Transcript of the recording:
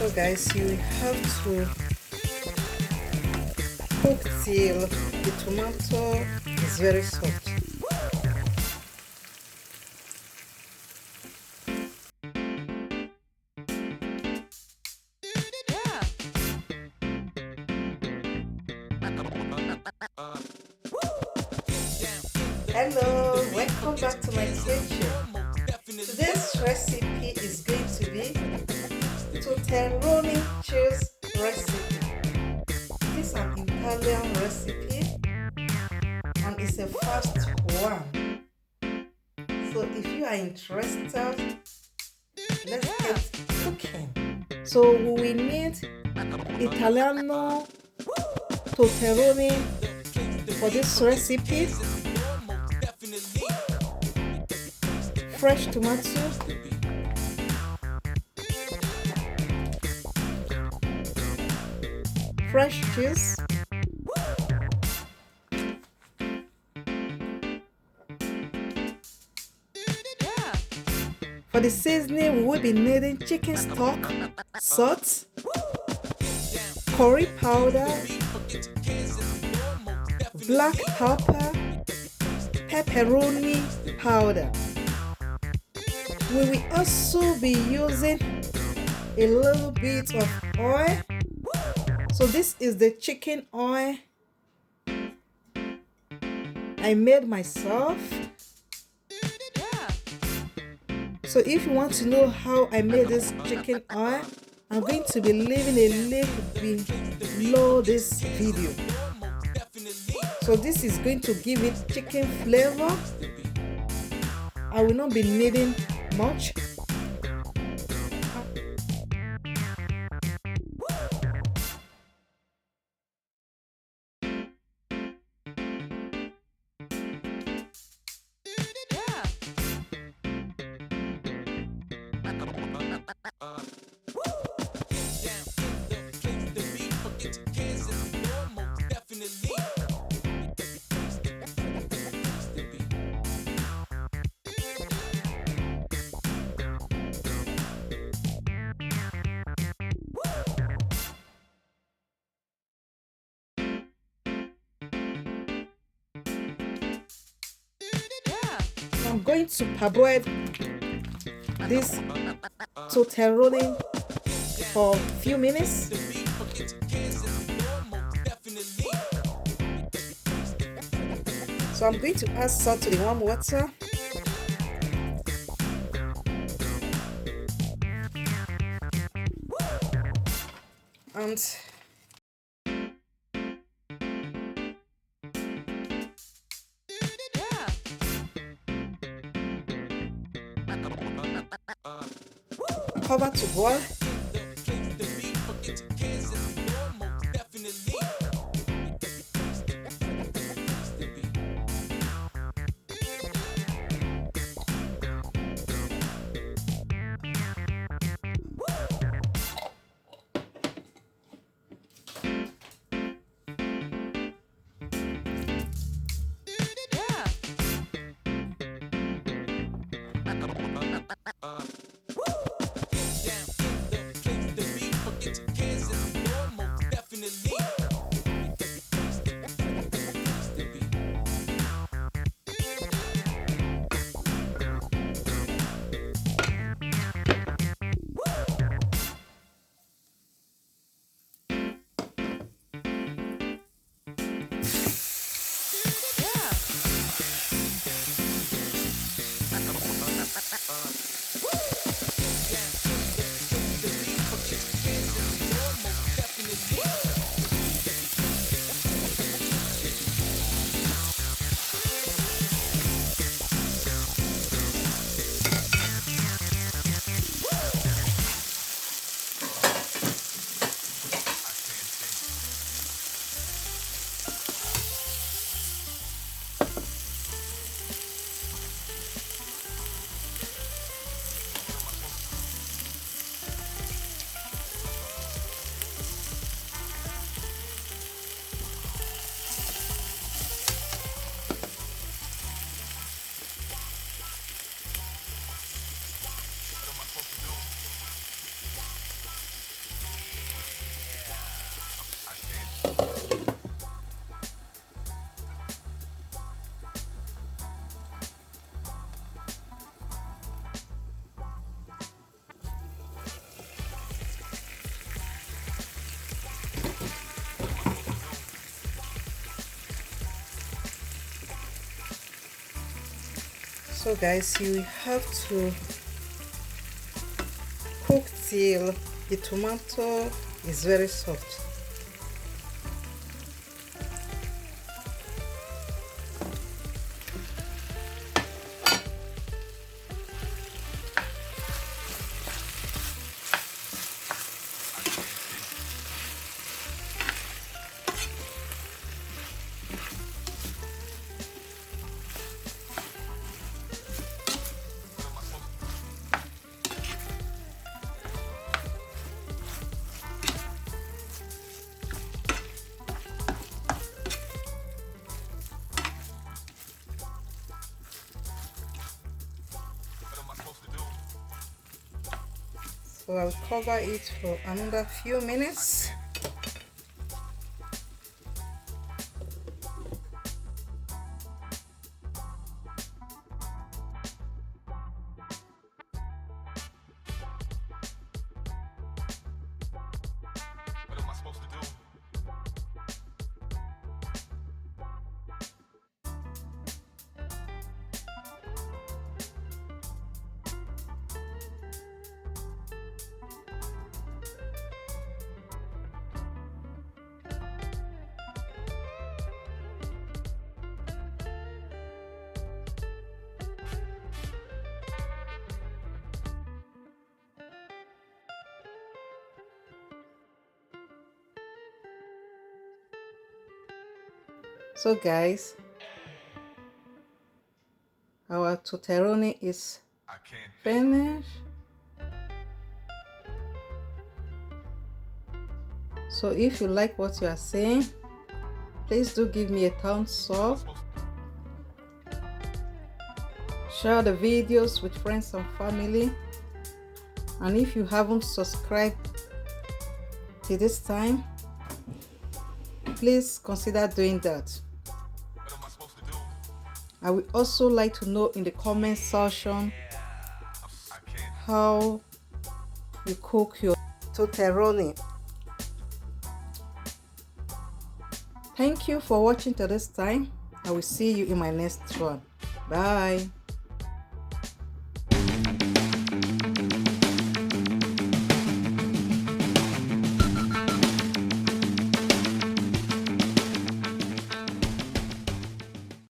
So guys, you have to cook till the tomato is very soft. Hello, welcome back to my kitchen. Today's recipe is going to be Tortellini cheese recipe. This is an Italian recipe and it's a fast one. So if you are interested, let's get cooking. So we need Italiano Tortelloni for this recipe. Fresh tomato, fresh cheese, for the seasoning we will be needing chicken stock, salt, curry powder, black pepper, pepperoni powder. We will also be using a little bit of oil. So this is the chicken oil I made myself. So if you want to know how I made this chicken oil, I'm going to be leaving a link below this video. So this is going to give it chicken flavor. I will not be needing much. I'm going to parboil this tortellini for a few minutes. So I'm going to add salt to the warm water. And cover to boil. So guys, you have to cook till the tomato is very soft. So I'll cover it for another few minutes. So guys, our tortellini is finished. So if you like what you are seeing, please do give me a thumbs up. Share the videos with friends and family. And if you haven't subscribed till this time, please consider doing that. I would also like to know in the comment section how you cook your tortellini. Thank you for watching till this time. I will see you in my next one. Bye.